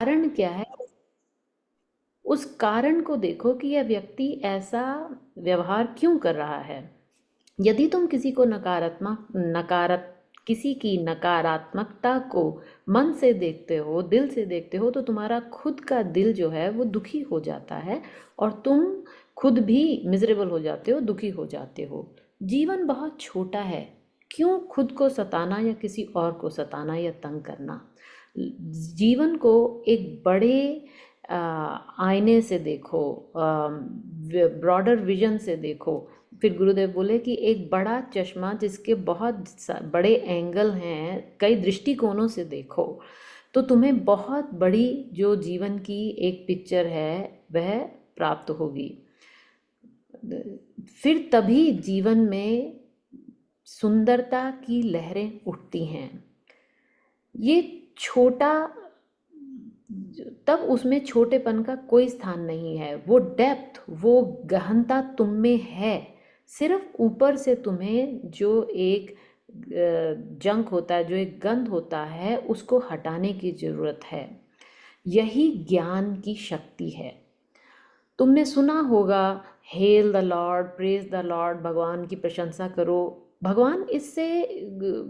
कारण क्या है, उस कारण को देखो कि यह व्यक्ति ऐसा व्यवहार क्यों कर रहा है। यदि तुम किसी की नकारात्मकता को मन से देखते हो, दिल से देखते हो, तो तुम्हारा खुद का दिल जो है वो दुखी हो जाता है और तुम खुद भी मिजरेबल हो जाते हो, दुखी हो जाते हो। जीवन बहुत छोटा है, क्यों खुद को सताना या किसी और को सताना या तंग करना। जीवन को एक बड़े आईने से देखो, ब्रॉडर विजन से देखो। फिर गुरुदेव बोले कि एक बड़ा चश्मा जिसके बहुत बड़े एंगल हैं, कई दृष्टिकोणों से देखो, तो तुम्हें बहुत बड़ी जो जीवन की एक पिक्चर है वह प्राप्त होगी। फिर तभी जीवन में सुंदरता की लहरें उठती हैं। ये छोटा, तब उसमें छोटेपन का कोई स्थान नहीं है। वो डेप्थ, वो गहनता तुम में है। सिर्फ ऊपर से तुम्हें जो एक जंक होता है, जो एक गंध होता है, उसको हटाने की ज़रूरत है। यही ज्ञान की शक्ति है। तुमने सुना होगा, hello the Lord, praise the Lord, भगवान की प्रशंसा करो। भगवान इससे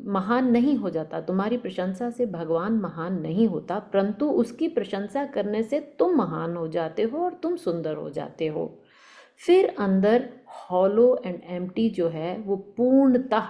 महान नहीं हो जाता, तुम्हारी प्रशंसा से भगवान महान नहीं होता, परंतु उसकी प्रशंसा करने से तुम महान हो जाते हो और तुम सुंदर हो जाते हो। फिर अंदर हॉलो एंड एम्प्टी जो है वो पूर्णतः,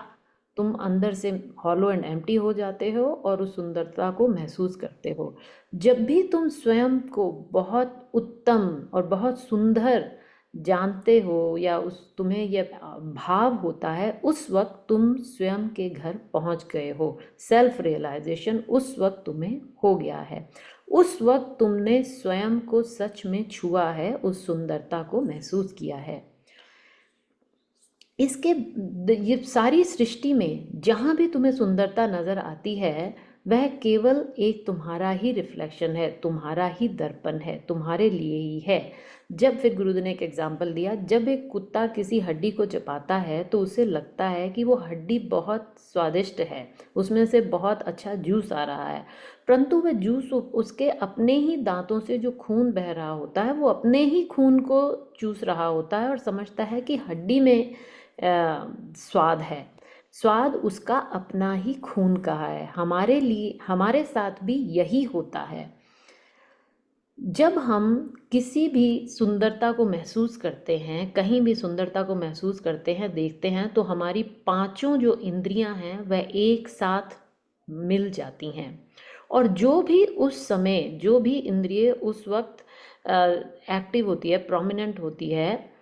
तुम अंदर से हॉलो एंड एम्प्टी हो जाते हो और उस सुंदरता को महसूस करते हो। जब भी तुम स्वयं को बहुत उत्तम और बहुत सुंदर जानते हो या उस तुम्हें यह भाव होता है, उस वक्त तुम स्वयं के घर पहुंच गए हो। सेल्फ रियलाइजेशन उस वक्त तुम्हें हो गया है। उस वक्त तुमने स्वयं को सच में छुआ है, उस सुंदरता को महसूस किया है। इसके ये सारी सृष्टि में जहाँ भी तुम्हें सुंदरता नज़र आती है, वह केवल एक तुम्हारा ही रिफ्लेक्शन है, तुम्हारा ही दर्पण है, तुम्हारे लिए ही है। जब, फिर गुरुदेव ने एक एग्जाम्पल दिया, जब एक कुत्ता किसी हड्डी को चबाता है तो उसे लगता है कि वो हड्डी बहुत स्वादिष्ट है, उसमें से बहुत अच्छा जूस आ रहा है, परंतु वह जूस उसके अपने ही दांतों से जो खून बह रहा होता है, वो अपने ही खून को चूस रहा होता है और समझता है कि हड्डी में स्वाद है। स्वाद उसका अपना ही खून का है। हमारे लिए, हमारे साथ भी यही होता है। जब हम किसी भी सुंदरता को महसूस करते हैं, कहीं भी सुंदरता को महसूस करते हैं, देखते हैं, तो हमारी पांचों जो इंद्रियां हैं वह एक साथ मिल जाती हैं। और जो भी उस समय, जो भी इंद्रिय उस वक्त एक्टिव होती है, प्रोमिनेंट होती है,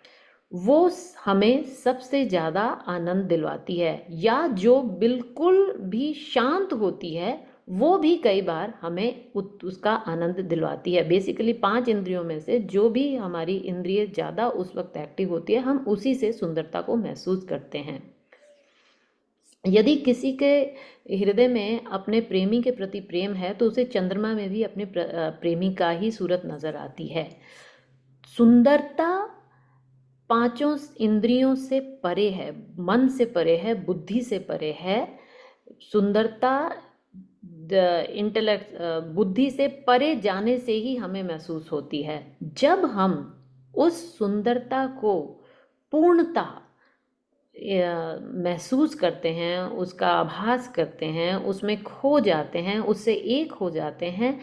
वो हमें सबसे ज़्यादा आनंद दिलवाती है। या जो बिल्कुल भी शांत होती है, वो भी कई बार हमें उसका आनंद दिलवाती है। बेसिकली 5 इंद्रियों में से जो भी हमारी इंद्रिय ज़्यादा उस वक्त एक्टिव होती है, हम उसी से सुंदरता को महसूस करते हैं। यदि किसी के हृदय में अपने प्रेमी के प्रति प्रेम है, तो उसे चंद्रमा में भी अपने प्रेमी का ही सूरत नज़र आती है। सुंदरता पांचों इंद्रियों से परे है, मन से परे है, बुद्धि से परे है। सुंदरता इंटेलेक्ट, बुद्धि से परे जाने से ही हमें महसूस होती है। जब हम उस सुंदरता को पूर्णता महसूस करते हैं, उसका आभास करते हैं, उसमें खो जाते हैं, उससे एक हो जाते हैं,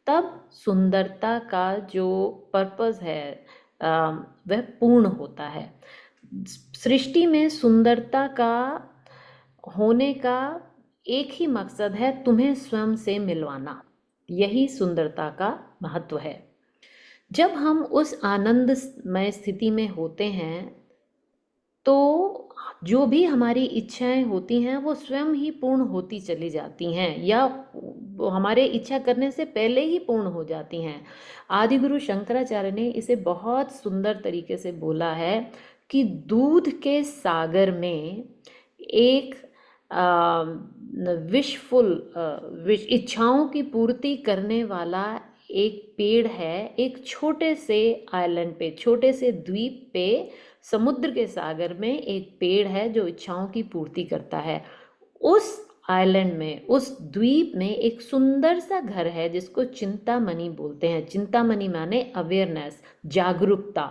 तब सुंदरता का जो पर्पस है वह पूर्ण होता है। सृष्टि में सुंदरता का होने का एक ही मकसद है, तुम्हें स्वयं से मिलवाना। यही सुंदरता का महत्व है। जब हम उस आनंदमय स्थिति में होते हैं, तो जो भी हमारी इच्छाएं होती हैं वो स्वयं ही पूर्ण होती चली जाती हैं, या हमारे इच्छा करने से पहले ही पूर्ण हो जाती हैं। आदि गुरु शंकराचार्य ने इसे बहुत सुंदर तरीके से बोला है कि दूध के सागर में एक विशफुल, इच्छाओं की पूर्ति करने वाला एक पेड़ है। एक छोटे से आइलैंड पे, छोटे से द्वीप पे, समुद्र के सागर में एक पेड़ है जो इच्छाओं की पूर्ति करता है। उस आइलैंड में, उस द्वीप में एक सुंदर सा घर है जिसको चिंतामणि बोलते हैं। चिंतामणि माने अवेयरनेस, जागरूकता।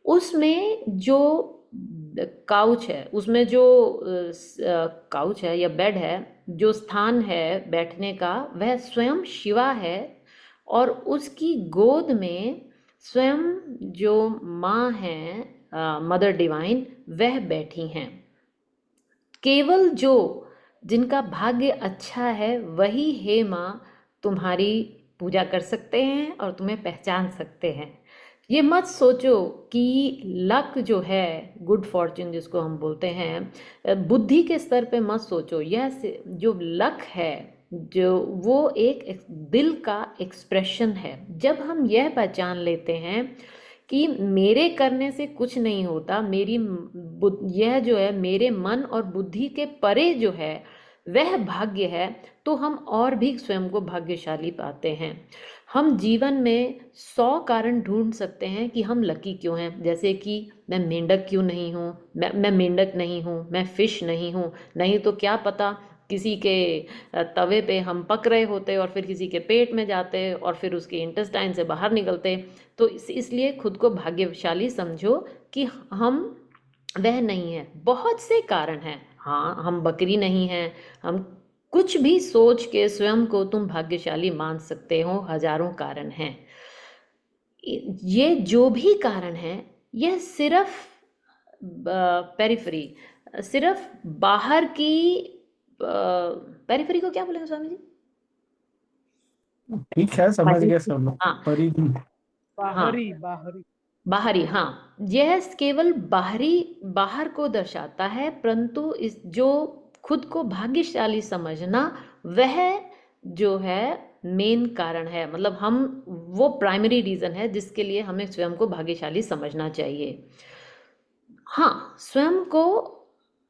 उसमें जो काउच है, उसमें जो काउच है या बेड है, जो स्थान है बैठने का, वह स्वयं शिवा है। और उसकी गोद में स्वयं जो माँ हैं, मदर डिवाइन, वह बैठी हैं। केवल जो जिनका भाग्य अच्छा है वही हे माँ तुम्हारी पूजा कर सकते हैं और तुम्हें पहचान सकते हैं। ये मत सोचो कि लक जो है, गुड फॉर्च्यून जिसको हम बोलते हैं, बुद्धि के स्तर पे मत सोचो। यह जो लक है, जो वो एक दिल का एक्सप्रेशन है। जब हम यह पहचान लेते हैं कि मेरे करने से कुछ नहीं होता, यह जो है मेरे मन और बुद्धि के परे जो है वह भाग्य है, तो हम और भी स्वयं को भाग्यशाली पाते हैं। हम जीवन में 100 कारण ढूंढ सकते हैं कि हम लकी क्यों हैं। जैसे कि मैं मेंढक क्यों नहीं हूँ, मैं मेंढक नहीं हूँ, मैं फिश नहीं हूँ। नहीं तो क्या पता किसी के तवे पे हम पक रहे होते और फिर किसी के पेट में जाते और फिर उसके इंटेस्टाइन से बाहर निकलते। तो इसलिए खुद को भाग्यशाली समझो कि हम वह नहीं है। बहुत से कारण हैं। हाँ, हम बकरी नहीं हैं। हम कुछ भी सोच के स्वयं को तुम भाग्यशाली मान सकते हो। हजारों कारण हैं। ये जो भी कारण है, यह सिर्फ पेरिफरी, सिर्फ बाहर की पेरिफरी को क्या बोलेंगे स्वामी जी? ठीक है, समझ गए सब लोग। हाँ, परिधि। बाहरी बाहरी बाहरी। हाँ, यह केवल बाहर को दर्शाता है, परंतु इस जो खुद को भाग्यशाली समझना, वह जो है मेन कारण है। मतलब हम, वो प्राइमरी रीजन है जिसके लिए हमें स्वयं को भाग्यशाली समझना चाहिए। हाँ, स्वयं को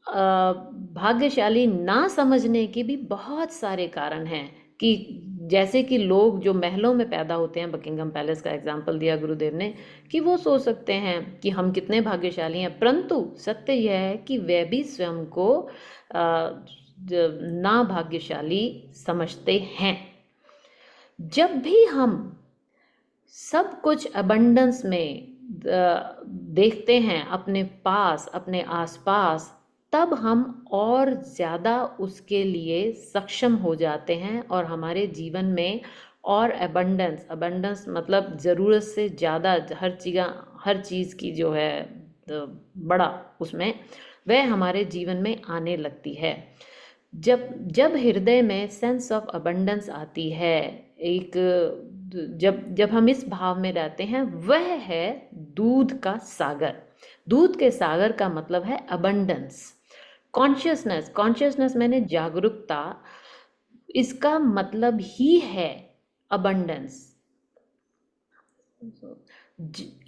भाग्यशाली ना समझने के भी बहुत सारे कारण हैं। कि जैसे कि लोग जो महलों में पैदा होते हैं, बकिंगम पैलेस का एग्जाम्पल दिया गुरुदेव ने, कि वो सोच सकते हैं कि हम कितने भाग्यशाली हैं, परंतु सत्य यह है कि वे भी स्वयं को ना भाग्यशाली समझते हैं। जब भी हम सब कुछ अबंडेंस में देखते हैं अपने पास, अपने आसपास, तब हम और ज़्यादा उसके लिए सक्षम हो जाते हैं और हमारे जीवन में और अबंडेंस मतलब ज़रूरत से ज़्यादा हर चीज़ की जो है बड़ा उसमें, वह हमारे जीवन में आने लगती है। जब जब हृदय में सेंस ऑफ अबंडेंस आती है, एक जब हम इस भाव में रहते हैं, वह है दूध का सागर। दूध के सागर का मतलब है अबंडेंस। कॉन्शियसनेस मैंने जागरूकता, इसका मतलब ही है अबंडेंस।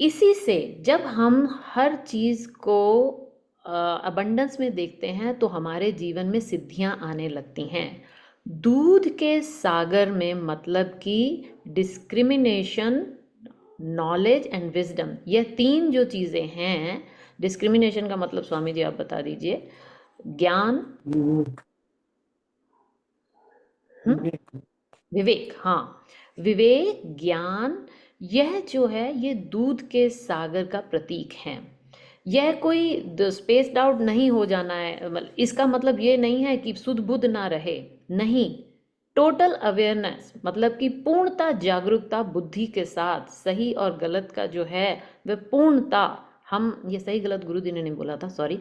इसी से जब हम हर चीज़ को अबंडेंस में देखते हैं तो हमारे जीवन में सिद्धियां आने लगती हैं। दूध के सागर में मतलब कि डिस्क्रिमिनेशन, नॉलेज एंड विजडम, यह तीन जो चीज़ें हैं। डिस्क्रिमिनेशन का मतलब स्वामी जी आप बता दीजिए। ज्ञान, विवेक। हाँ, विवेक, ज्ञान, यह जो है ये दूध के सागर का प्रतीक है। यह कोई स्पेस्ड आउट नहीं हो जाना है। इसका मतलब ये नहीं है कि सुध बुध ना रहे, नहीं। टोटल अवेयरनेस मतलब कि पूर्णता जागरूकता बुद्धि के साथ, सही और गलत का जो है वह पूर्णता, हम ये सही गलत गुरु जी ने नहीं बोला था, sorry.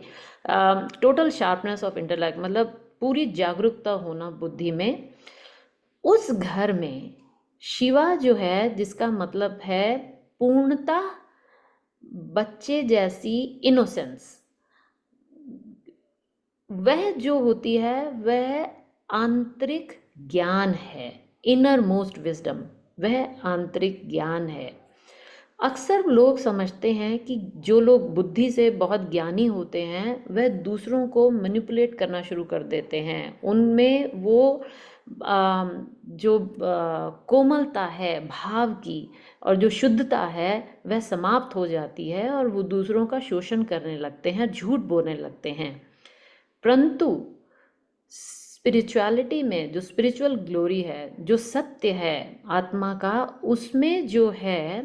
Total sharpness of intellect मतलब पूरी जागरूकता होना बुद्धि में। उस घर में शिवा जो है, जिसका मतलब है पूर्णता, बच्चे जैसी इनोसेंस, वह जो होती है वह आंतरिक ज्ञान है। इनर मोस्ट विजडम, वह आंतरिक ज्ञान है। अक्सर लोग समझते हैं कि जो लोग बुद्धि से बहुत ज्ञानी होते हैं वह दूसरों को मैनिपुलेट करना शुरू कर देते हैं। उनमें वो जो कोमलता है भाव की और जो शुद्धता है वह समाप्त हो जाती है और वो दूसरों का शोषण करने लगते हैं, झूठ बोलने लगते हैं। परंतु स्पिरिचुअलिटी में जो स्पिरिचुअल ग्लोरी है, जो सत्य है आत्मा का, उसमें जो है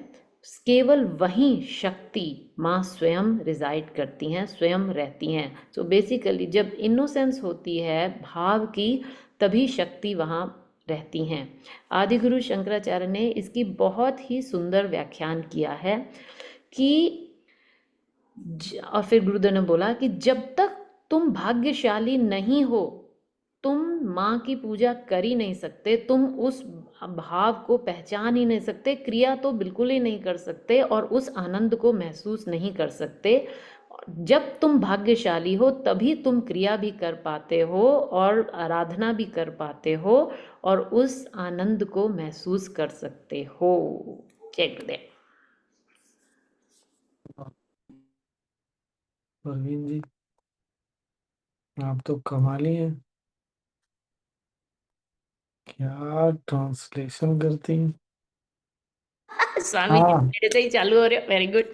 केवल वहीं शक्ति माँ स्वयं रिजाइड करती हैं, स्वयं रहती हैं। सो बेसिकली जब इनोसेंस होती है भाव की, तभी शक्ति वहाँ रहती हैं। आदि गुरु शंकराचार्य ने इसकी बहुत ही सुंदर व्याख्यान किया है कि और फिर गुरुदेव ने बोला कि जब तक तुम भाग्यशाली नहीं हो, तुम माँ की पूजा कर ही नहीं सकते, तुम उस भाव को पहचान ही नहीं सकते, क्रिया तो बिल्कुल ही नहीं कर सकते और उस आनंद को महसूस नहीं कर सकते। जब तुम भाग्यशाली हो तभी तुम क्रिया भी कर पाते हो और आराधना भी कर पाते हो और उस आनंद को महसूस कर सकते हो। जय गुरुदेव। परवीन जी, आप तो कमाली हैं, क्या ट्रांसलेशन करती हैं। स्वामी जी हाँ मेरे से ही चालू हो रहे हो, वेरी गुड।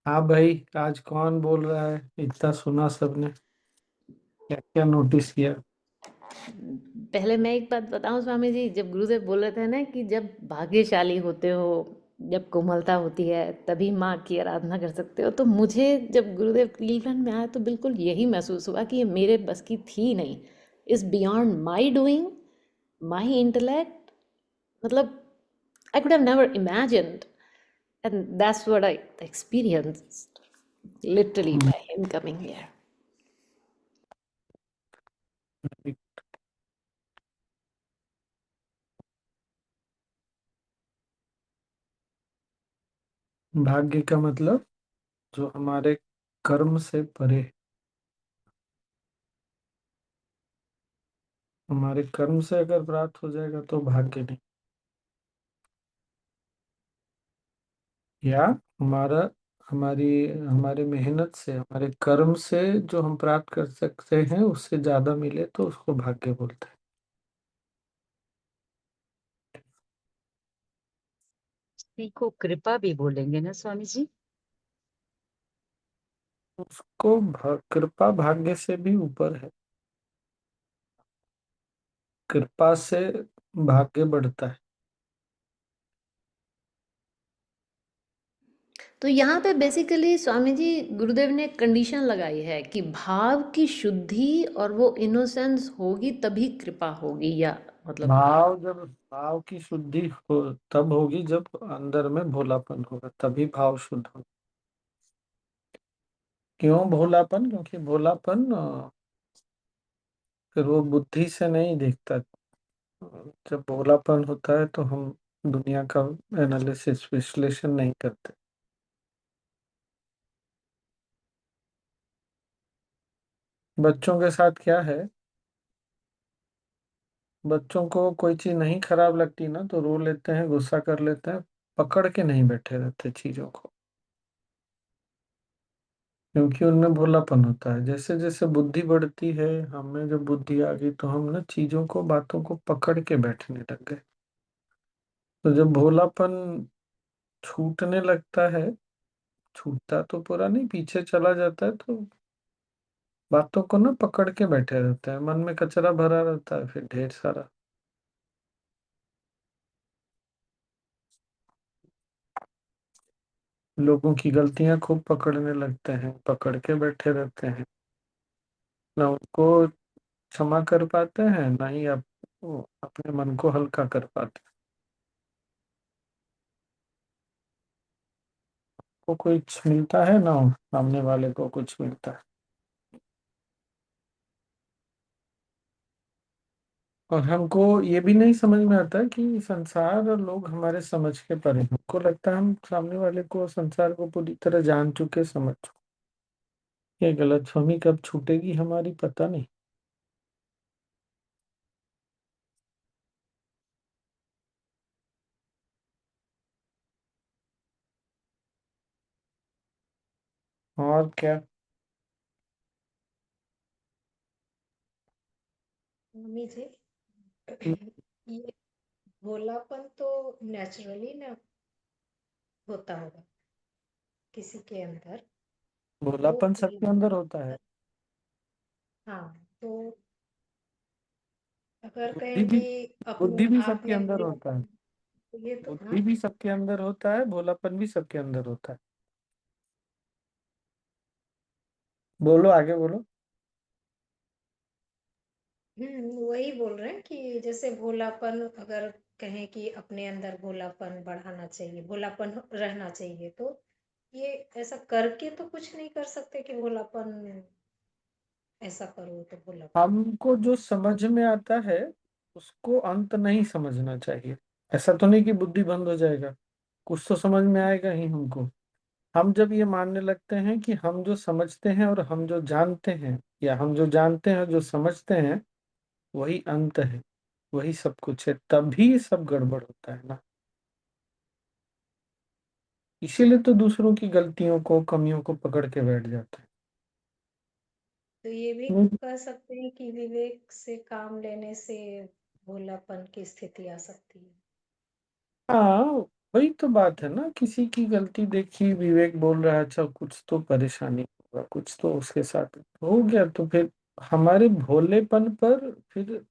हाँ भाई, आज कौन बोल रहा है, इतना सुना सबने, क्या क्या नोटिस किया। पहले मैं एक बात बताऊं स्वामी जी, जब गुरुदेव बोल रहे थे ना कि जब भाग्यशाली होते हो, जब कोमलता होती है तभी माँ की आराधना कर सकते हो, तो मुझे जब गुरुदेव नीलकंठ में आया तो बिल्कुल यही महसूस हुआ कि ये मेरे बस की थी नहीं, is beyond my doing, my intellect. मतलब I could have never imagined, and that's what I experienced literally by him coming here. भाग्य का मतलब जो हमारे कर्म से परे, हमारे कर्म से अगर प्राप्त हो जाएगा तो भाग्य नहीं, या हमारा हमारी हमारे मेहनत से, हमारे कर्म से जो हम प्राप्त कर सकते हैं उससे ज्यादा मिले तो उसको भाग्य बोलते हैं। इसी को कृपा भी बोलेंगे ना स्वामी जी? उसको कृपा भाग्य से भी ऊपर है। कृपा से भाग्य बढ़ता है। तो यहाँ पे बेसिकली स्वामी जी गुरुदेव ने कंडीशन लगाई है कि भाव की शुद्धि और वो इनोसेंस होगी तभी कृपा होगी, या मतलब भाव की शुद्धि हो तब होगी जब अंदर में भोलापन होगा, तभी भाव शुद्ध होगा। क्यों भोलापन? क्योंकि भोलापन फिर वो बुद्धि से नहीं देखता। जब भोलापन होता है तो हम दुनिया का एनालिसिस, विश्लेषण नहीं करते। बच्चों के साथ क्या है, बच्चों को कोई चीज नहीं खराब लगती ना तो रो लेते हैं, गुस्सा कर लेते हैं, पकड़ के नहीं बैठे रहते चीजों को, क्योंकि उनमें भोलापन होता है। जैसे जैसे बुद्धि बढ़ती है, हमें जब बुद्धि आ गई तो हम ना चीजों को, बातों को पकड़ के बैठने लग गए। तो जब भोलापन छूटने लगता है, छूटता तो पूरा नहीं, पीछे चला जाता है, तो बातों को ना पकड़ के बैठे रहते हैं, मन में कचरा भरा रहता है फिर ढेर सारा। लोगों की गलतियां खूब पकड़ने लगते हैं, पकड़ के बैठे रहते हैं, ना उनको क्षमा कर पाते हैं, ना ही वो अपने मन को हल्का कर पाते हैं। को कुछ मिलता है ना, सामने वाले को कुछ मिलता है। और हमको ये भी नहीं समझ में आता कि संसार और लोग हमारे समझ के परे हैं। हमको लगता है हम सामने वाले को, संसार को पूरी तरह जान चुके, समझ चुके। ये गलतफहमी कब छूटेगी हमारी, पता नहीं। और क्या। मम्मी जी, ये भोलापन तो नेचुरली ना होता होगा किसी के अंदर। वो भोलापन सबके अंदर होता है। हाँ, तो अगर बुद्धि कहें भी कि बुद्धि अपने भी आप सबके में अंदर होता है। भोलापन, तो ये तो हाँ। बुद्धि भी सबके अंदर होता है, भोलापन भी सबके अंदर होता है। बोलो, आगे बोलो। वही बोल रहे हैं कि जैसे भोलापन, अगर कहें कि अपने अंदर भोलापन बढ़ाना चाहिए, भोलापन रहना चाहिए, तो ये ऐसा करके तो कुछ नहीं कर सकते कि भोलापन ऐसा करो तो भोलापन। हमको जो समझ में आता है उसको अंत नहीं समझना चाहिए। ऐसा तो नहीं कि बुद्धि बंद हो जाएगा, कुछ तो समझ में आएगा ही हमको। हम जब ये मानने लगते हैं कि हम जो समझते हैं और हम जो जानते हैं, या हम जो जानते हैं और जो समझते हैं वही अंत है, वही सब कुछ है, तभी सब गड़बड़ होता है ना। इसीलिए तो दूसरों की गलतियों को, कमियों को पकड़ के बैठ जाते तो ये भी हैं। कह सकते हैं कि विवेक से काम लेने से भोलापन की स्थिति आ सकती है। हाँ, वही तो बात है ना, किसी की गलती देखी, विवेक बोल रहा है अच्छा कुछ तो परेशानी होगा, कुछ तो उसके साथ हो गया, तो फिर हमारे भोलेपन पर फिर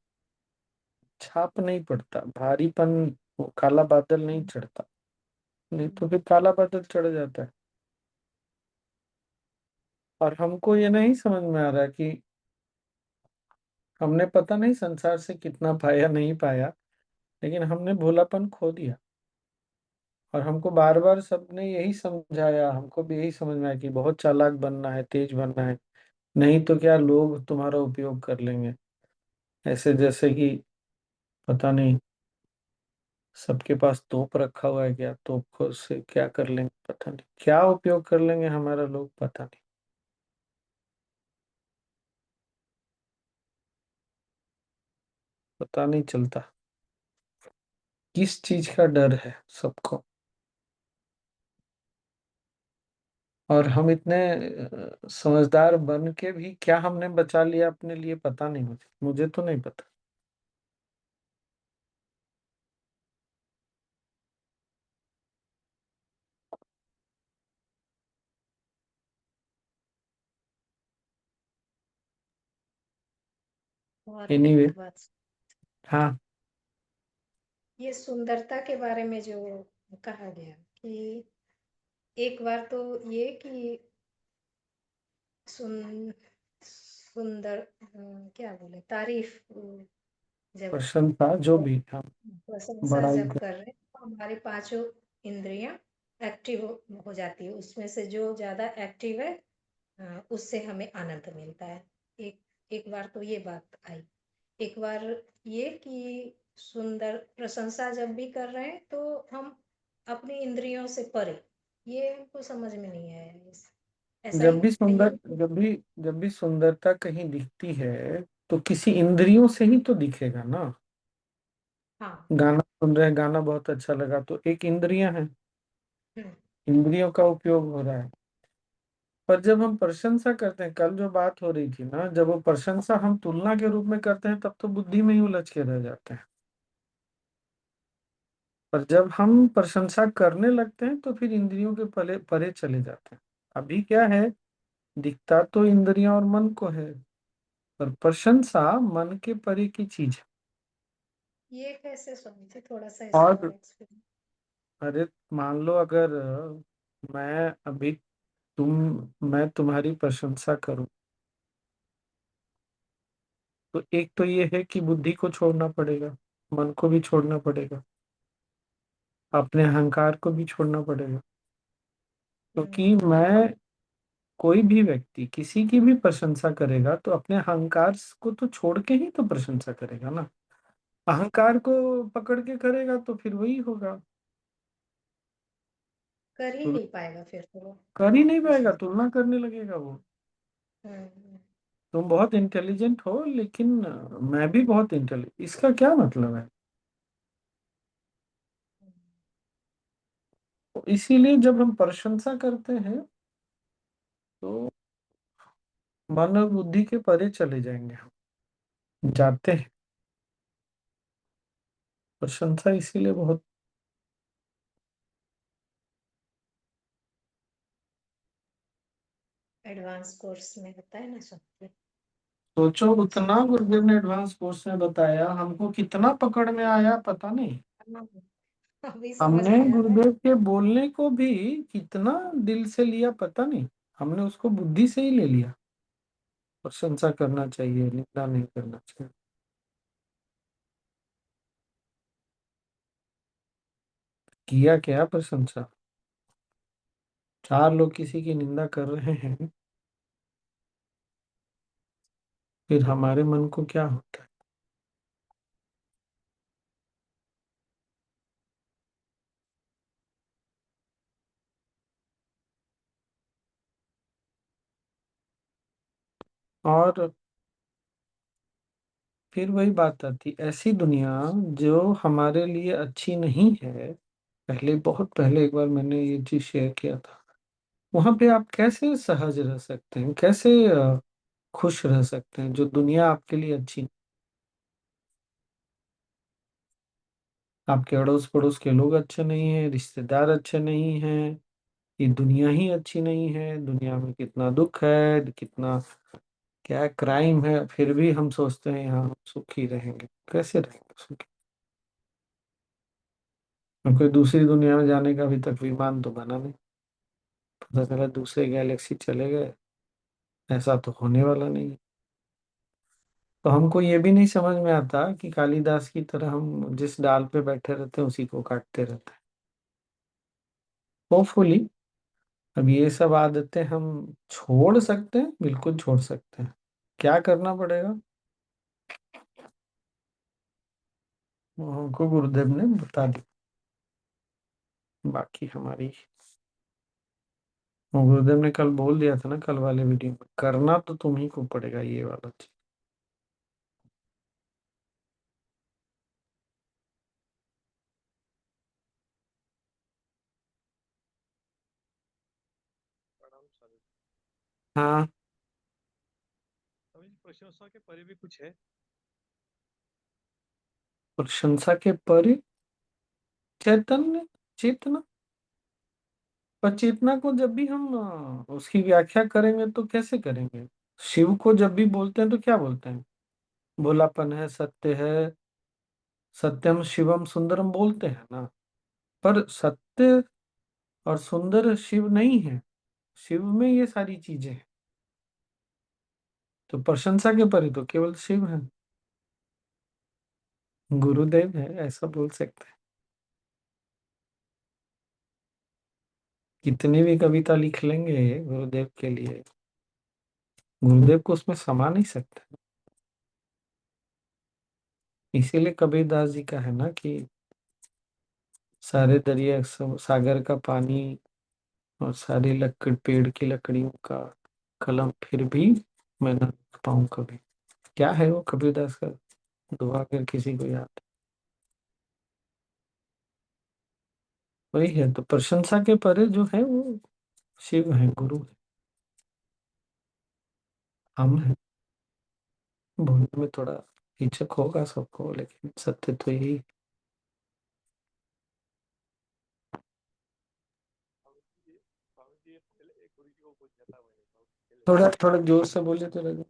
छाप नहीं पड़ता, भारीपन, वो काला बादल नहीं चढ़ता। नहीं तो फिर काला बादल चढ़ जाता है। और हमको ये नहीं समझ में आ रहा कि हमने पता नहीं संसार से कितना पाया, नहीं पाया, लेकिन हमने भोलापन खो दिया। और हमको बार बार सबने यही समझाया, हमको भी यही समझ में आया कि बहुत चालाक बनना है, तेज बनना है, नहीं तो क्या लोग तुम्हारा उपयोग कर लेंगे। ऐसे जैसे कि पता नहीं सबके पास तोप रखा हुआ है, क्या तोप को से क्या कर लेंगे, पता नहीं क्या उपयोग कर लेंगे हमारा, लोग पता नहीं, पता नहीं चलता किस चीज का डर है सबको। और हम इतने समझदार बन के भी क्या हमने बचा लिया अपने लिए, पता नहीं, मुझे तो नहीं पता। और एनीवे, एक बात, हाँ। ये सुंदरता के बारे में जो कहा गया कि एक बार तो ये कि सुन सुंदर क्या बोले, तारीफ जब प्रशंसा जो भी, हाँ, प्रशंसा बड़ाई जब कर। कर रहे हैं तो हमारी पांचों इंद्रियां एक्टिव हो जाती है, उसमें से जो ज्यादा एक्टिव है उससे हमें आनंद मिलता है। एक एक बार तो ये बात आई। एक बार ये कि सुंदर प्रशंसा जब भी कर रहे हैं तो हम अपनी इंद्रियों से परे, ये हमको समझ में नहीं आया ऐसा ही जब भी कहीं। सुंदर जब भी सुंदरता कहीं दिखती है तो किसी इंद्रियों से ही तो दिखेगा ना। हाँ। गाना सुन रहे हैं, गाना बहुत अच्छा लगा, तो एक इंद्रियां हैं, हम्म, इंद्रियों का उपयोग हो रहा है। पर जब हम प्रशंसा करते हैं, कल जो बात हो रही थी ना, जब वो प्रशंसा हम तुलना के रूप में करते हैं तब तो बुद्धि में ही उलझ के रह जाते हैं। पर जब हम प्रशंसा करने लगते हैं तो फिर इंद्रियों के पले परे चले जाते हैं। अभी क्या है, दिखता तो इंद्रियां और मन को है, पर प्रशंसा मन के परे की चीज है। ये कैसे समझे, थोड़ा सा इसको और और एक्सप्लेन। अरे, मान लो अगर मैं अभी तुम मैं तुम्हारी प्रशंसा करूं, तो एक तो ये है कि बुद्धि को छोड़ना पड़ेगा, मन को भी छोड़ना पड़ेगा, अपने अहंकार को भी छोड़ना पड़ेगा। क्योंकि मैं कोई भी व्यक्ति किसी की भी प्रशंसा करेगा तो अपने अहंकार को तो छोड़ के ही तो प्रशंसा करेगा ना। अहंकार को पकड़ के करेगा तो फिर वही होगा, कर ही तुल नहीं पाएगा फिर तो वो कर ही नहीं पाएगा, प्रशंसा। तुलना करने लगेगा वो। हम्म, तुम बहुत इंटेलिजेंट हो, लेकिन मैं भी बहुत इंटेलिजेंट, इसका क्या मतलब है। तो इसीलिए जब हम प्रशंसा करते हैं तो मन और बुद्धि के परे चले जाएंगे, हम जाते हैं। प्रशंसा इसीलिए बहुत, एडवांस कोर्स में होता है ना सब। सोचो, उतना गुरुदेव ने एडवांस कोर्स में बताया, हमको कितना पकड़ में आया पता नहीं। हाँ, अभी समझ हमने में आ रहा है। गुरुदेव के बोलने को भी कितना दिल से लिया पता नहीं। हमने उसको बुद्धि से ही ले लिया। प्रशंसा करना चाहिए, निंदा नहीं करना चाहिए। किया क्या प्रशंसा? चार लोग किसी की निंदा कर रहे हैं, फिर हमारे मन को क्या होता है? और फिर वही बात आती, ऐसी दुनिया जो हमारे लिए अच्छी नहीं है। पहले, बहुत पहले एक बार मैंने ये चीज शेयर किया था। वहां पे आप कैसे सहज रह सकते हैं, कैसे खुश रह सकते हैं, जो दुनिया आपके लिए अच्छी। आपके अड़ोस पड़ोस के लोग अच्छे नहीं हैं, रिश्तेदार अच्छे नहीं हैं, ये दुनिया ही अच्छी नहीं है। दुनिया में कितना दुख है, कितना क्या क्राइम है, फिर भी हम सोचते हैं यहाँ हम सुखी रहेंगे। कैसे रहेंगे सुखी? और कोई दूसरी दुनिया में जाने का अभी तक विमान तो बना नहीं। पता चला दूसरे गैलेक्सी चले गए, ऐसा तो होने वाला नहीं। तो हमको ये भी नहीं समझ में आता कि कालिदास की तरह हम जिस डाल पे बैठे रहते हैं उसी को काटते रहते हैं। होपफुली अब ये सब आदतें हम छोड़ सकते हैं, बिल्कुल छोड़ सकते हैं। क्या करना पड़ेगा वो हमको गुरुदेव ने बता दी। बाकी हमारी, वो गुरुदेव ने कल बोल दिया था ना, कल वाले वीडियो में, करना तो तुम ही को पड़ेगा ये वाला चीज। प्रणाम स्वामी जी। हाँ, स्वामी जी, प्रशंसा के परे भी कुछ है? प्रशंसा के परे चैतन्य, चेतना। पर चेतना को जब भी हम उसकी व्याख्या करेंगे तो कैसे करेंगे? शिव को जब भी बोलते हैं तो क्या बोलते हैं? भोलापन है, सत्य है, सत्यम शिवम सुंदरम बोलते हैं ना। पर सत्य और सुंदर शिव नहीं है, शिव में ये सारी चीजें हैं। तो प्रशंसा के परे तो केवल शिव है, गुरुदेव है, ऐसा बोल सकते हैं। कितनी भी कविता लिख लेंगे गुरुदेव के लिए, गुरुदेव को उसमें समा नहीं सकते। इसीलिए कबीरदास जी का है ना कि सारे दरिया सागर का पानी और सारी लकड़ पेड़ की लकड़ियों का कलम फिर भी मैं न लिख पाऊं कभी। क्या है वो कबीरदास का दुआ, अगर किसी को याद है? वही है। तो प्रशंसा के परे जो है वो शिव है, गुरु है, हम है। बोलने में थोड़ा हिचक होगा सबको, लेकिन सत्य तो यही है। स्वामी जी ये पहले एक गुरु जी को पूछा था मैंने बहुत पहले। थोड़ा थोड़ा जोर से बोले तो लगे।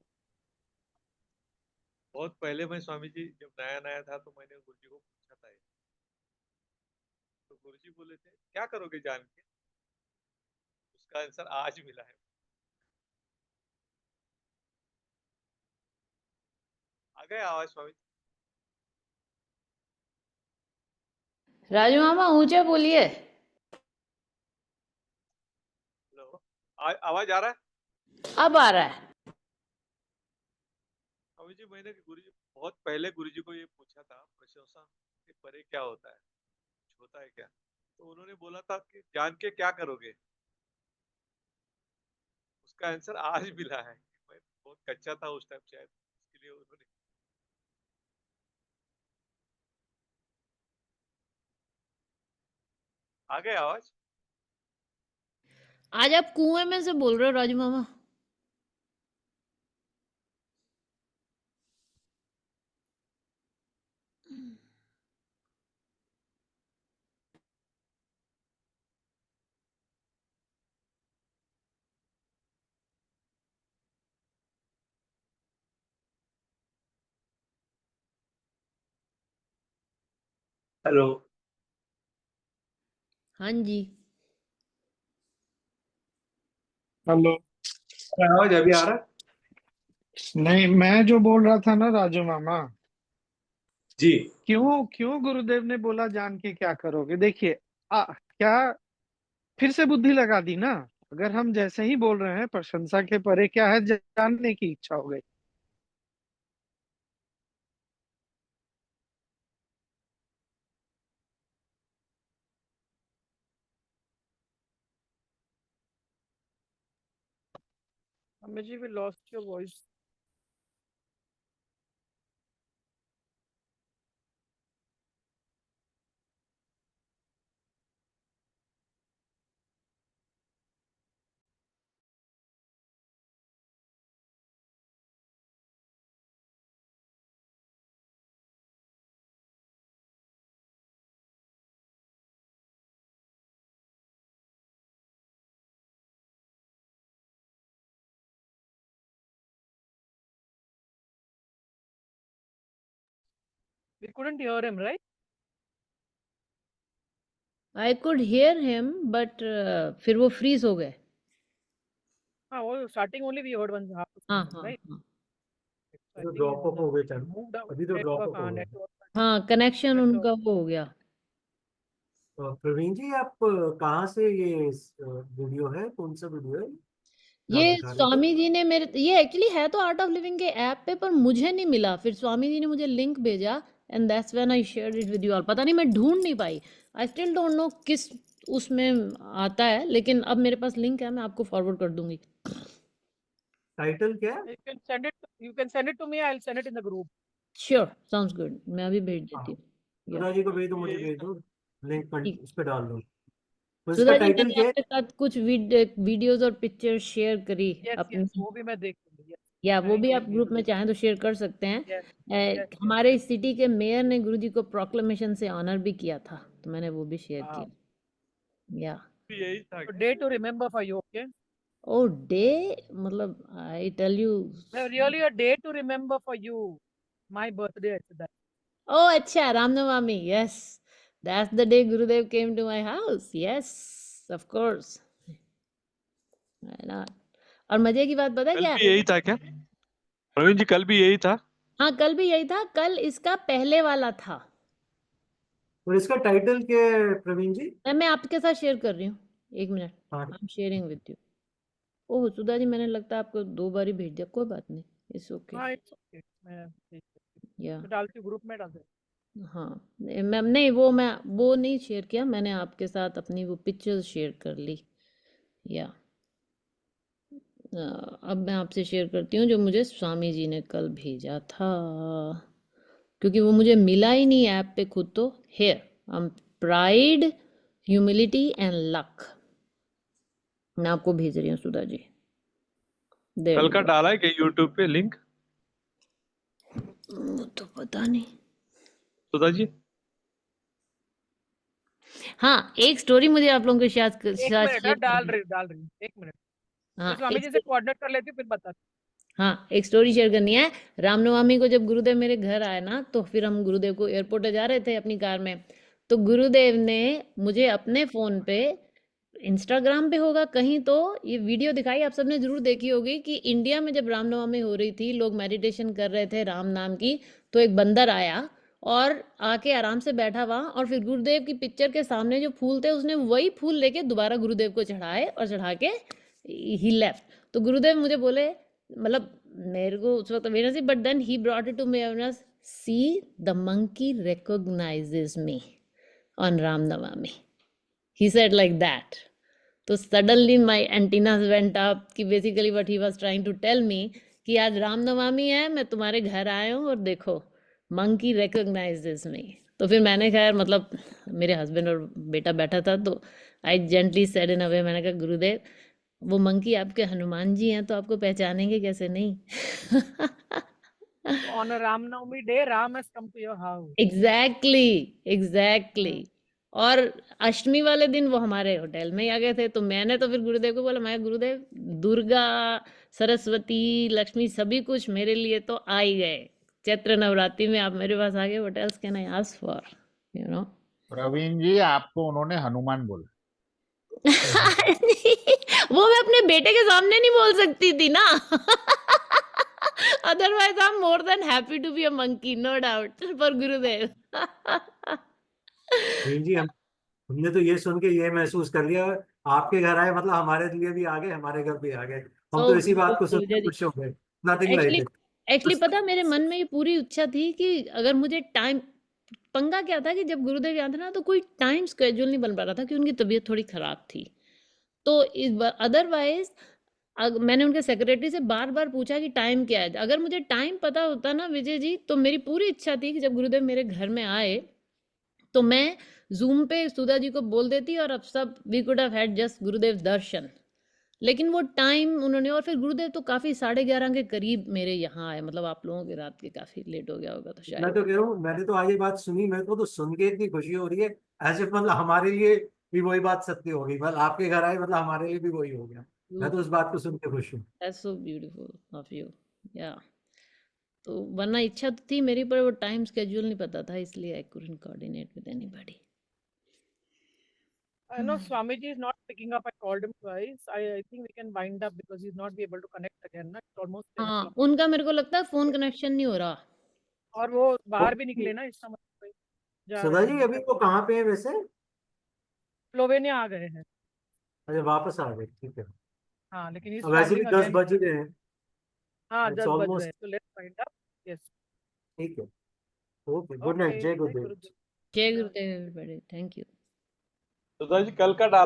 बहुत पहले मैं स्वामी जी जब नया नया था तो मैंने गुरु जी को पूछा था ये। तो गुरु जी बोले थे क्या करोगे जान के? उसका आंसर आज मिला है। आ गया आवाज स्वामी जी? राजू मामा ऊंचे बोलिए। हेलो, आवाज आ रहा है? अब आ रहा है। स्वामी जी मैंने गुरु जी बहुत पहले गुरु जी को ये पूछा था, प्रशंसा के परे क्या होता है, कुछ होता है क्या? तो उन्होंने बोला था कि जान के क्या करोगे। उसका आंसर आज मिला है। मैं बहुत कच्चा था उस टाइम शायद, इसके लिए उन्होंने। आ गया आवाज? आज आप कुएं में से बोल रहे हो राजू मामा। हेलो। हाँ जी। हेलो। आवाज अभी आ रहा? नहीं, मैं जो बोल रहा था ना राजू मामा, जी। क्यों क्यों गुरुदेव ने बोला जान के क्या करोगे? देखिए, क्या फिर से बुद्धि लगा दी ना? अगर हम जैसे ही बोल रहे हैं प्रशंसा के परे क्या है, जानने की इच्छा हो गई। जी we lost your voice. We couldn't hear him, right? I could hear him, but फिर वो freeze हो गए। हाँ, वो starting only we heard one half a हाँ sentence, हाँ right? हाँ So I तो think ड्रॉप ऑफ हो गया था। moved out. अभी तो ड्रॉप Network, ऑफ हो हाँ, गया। network. हाँ, कनेक्शन Network. उनका वो हो गया। प्रवीण जी, आप कहाँ से ये वीडियो है? कौन सा वीडियो है जो आप ये दिखा रहे थे? स्वामी जी ने मेरे, ये एक्चुअली है तो आर्ट ऑफ लिविंग के ऐप पे, पर मुझे नहीं मिला। फिर स्वामी जी ने मुझे लिंक भेजा and that's when I shared it with you all. पता नहीं, मैं ढूंढ नहीं पाई। आई स्टिल डोंट नो किस उसमें आता है, लेकिन अब मेरे पास लिंक है, मैं आपको फॉरवर्ड कर दूंगी। टाइटल क्या है? You can send it. You can send it to me. I'll send it in the group. Sure, sounds good, मैं अभी भेज हाँ, देती हूँ। या सुधा जी को भेज दो, मुझे भेज दो, लिंक ठीक। उस पर डाल दो। तो इसका सुधा जी, टाइटल मैंने क्या है? आपके साथ कुछ वीडियोस और पिक्चर्स शेयर करी Yes, अपनी, yes. वो भी मैं देख लूंगी. Yes. या वो भी आप Thank you. ग्रुप में चाहें तो शेयर कर सकते हैं। Yes. Yes. हमारे सिटी के मेयर ने गुरुजी को प्रोक्लेमेशन से ऑनर भी किया था, तो मैंने वो भी शेयर Wow. किया। या यही था So day to remember for you, okay? ओ डे, मतलब I tell you. No, really a day to remember for you. My birthday, I said that. Oh अच्छा, Ramnavami, yes, that's the day Gurudev came to my house. Yes, of course, why not. और मजे की बात पता है कल क्या भी है? यही था क्या प्रवीण जी? कल भी यही था? हाँ, कल भी यही था, कल इसका पहले वाला था। और इसका टाइटल क्या है प्रवीण जी? मैं आपके साथ शेयर कर रही हूँ, एक मिनट, हाँ, I am sharing with you. Oh Sudha ji, मैंने लगता है आपको 2 बार ही भेज दिया, कोई बात नहीं, इट्स ओके। हाँ, it's okay. मैं देख सकती हूँ. या तो डालती हूँ, ग्रुप में डाल दे. हाँ, मैम नहीं, मैं वो नहीं शेयर किया, मैंने आपके साथ अपनी वो पिक्चर्स शेयर कर ली। या अब मैं आपसे शेयर करती हूँ जो मुझे स्वामी जी ने कल भेजा था, क्योंकि वो मुझे मिला ही नहीं ऐप पे खुद। तो hair pride, humility and luck, मैं आपको भेज रही हूँ सुधा जी। देयर कल यू का गो। डाला है क्या यूट्यूब पे लिंक वो तो पता नहीं। सुधा जी? हाँ, एक स्टोरी मुझे आप लोगों के साथ एक साथ मिनट, हाँ, शेयर डाल करनी। रही डाल रही. एक मिनट. मैं हाँ, स्वामी एक जी से कोऑर्डिनेट कर लेती हूँ, फिर बता. हाँ, एक स्टोरी शेयर करनी है। रामनवमी को जब गुरुदेव मेरे घर आए ना, तो फिर हम गुरुदेव को एयरपोर्ट ले जा रहे थे अपनी कार में। तो गुरुदेव ने मुझे अपने फ़ोन पे, इंस्टाग्राम पे होगा कहीं, तो ये वीडियो दिखाई, आप सबने ज़रूर देखी होगी कि इंडिया में जब रामनवमी हो रही थी, लोग मेडिटेशन कर रहे थे राम नाम की, तो एक बंदर आया और आके आराम से बैठा वहाँ, और फिर गुरुदेव की पिक्चर के सामने जो फूल थे, उसने वही फूल लेके दोबारा गुरुदेव को चढ़ाए और चढ़ा के ही लेफ्ट। तो गुरुदेव मुझे बोले, मतलब मेरे को उस वक्त अवेयरनेस थी, but then he brought it to me awareness, see the monkey recognises me on Ramnavami, he said like that. तो suddenly my antennas went up कि basically what he was trying to tell me कि आज रामनवमी है, मैं तुम्हारे घर आया हूँ और देखो मंकी रिकॉग्नाइजेस मी। तो फिर मैंने, खैर मतलब मेरे हस्बैंड और बेटा बैठा था, तो आई जेंटली सेड इन अ वे, मैंने कहा गुरुदेव वो मंकी आपके हनुमान जी हैं, तो आपको पहचानेंगे कैसे नहीं। On a Ram Navami day, Ram has come to your house. Exactly. और अष्टमी वाले दिन वो हमारे होटल में ही आ गए थे। तो मैंने तो फिर गुरुदेव को बोला, मैं गुरुदेव दुर्गा, सरस्वती, लक्ष्मी सभी कुछ मेरे लिए तो आ ही गए। चैत्र नवरात्रि में आप मेरे पास आ गए, what else can I ask for. you know. Praveen ji, आपको उन्होंने हनुमान बोला। वो मैं अपने बेटे के सामने नहीं बोल सकती थी ना। Otherwise I am more than happy to be a monkey, no doubt, for Gurudev. Praveen जी, हमने तो ये सुन के ये महसूस कर लिया, आपके घर आए मतलब हमारे लिए भी आ गए, हमारे घर भी आ गए। हम तो इसी बात को सुन के खुश हो गए। Nothing like actually it. Actually पता, मेरे मन में ये पूरी इच्छा थी कि अगर मुझे टाइम, पंगा क्या था कि जब गुरुदेव यहाँ थे ना तो कोई टाइम स्केड्यूल नहीं बन पा रहा था कि उनकी तबीयत थोड़ी खराब थी। तो अदरवाइज मैंने उनके सेक्रेटरी से बार बार पूछा कि टाइम क्या है। अगर मुझे टाइम पता होता ना विजय जी, तो मेरी पूरी इच्छा थी कि जब गुरुदेव मेरे घर में आए तो मैं जूम पे सुधा जी को बोल देती और अब सब we could have had just Gurudev दर्शन। लेकिन वो टाइम उन्होंने, और फिर गुरुदेव तो काफी 11:30 के करीब मेरे यहाँ आए, मतलब आप लोगों के रात के काफी लेट हो गया होगा तो मैं शायद। तो कह रहा हूँ, मैंने तो आज ये बात सुनी, मेरे को तो सुन के इतनी खुशी हो रही है, एज इफ मतलब हमारे लिए भी वही बात सत्य हो गई, मतलब आपके घर आए मतलब हमारे लिए भी वही हो गया। मैं तो उस बात को सुन के खुश हूँ। That's so beautiful of you. Yeah. तो वरना इच्छा तो थी मेरी, पर वो टाइम स्केड्यूल नहीं पता था, इसलिए आई couldn't coordinate with anybody. I know Swamiji is not picking up. I called him twice. I think we can wind up because he's not be able to connect again. Na? It's almost 10 हाँ, o'clock. उनका मेरे को लगता है phone connection नहीं हो रहा। और वो बाहर भी निकले ना, इसका मतलब जा सुधा रहे जी, हैं, अभी वो कहाँ पे है वैसे? स्लोवेनिया आ गए हैं। अच्छा, वापस आ गए, ठीक है। हाँ, लेकिन he's वैसे भी traveling 10 again. बज गए हैं। हाँ, It's 10 बज almost- गए, तो let's wind up. Yes. ठीक है, ओके, गुड नाइट, Okay, जय जय गुरुदेव। गुरुदेव। जय गुरुदेव everybody, thank you. Sudha ji कल का डाल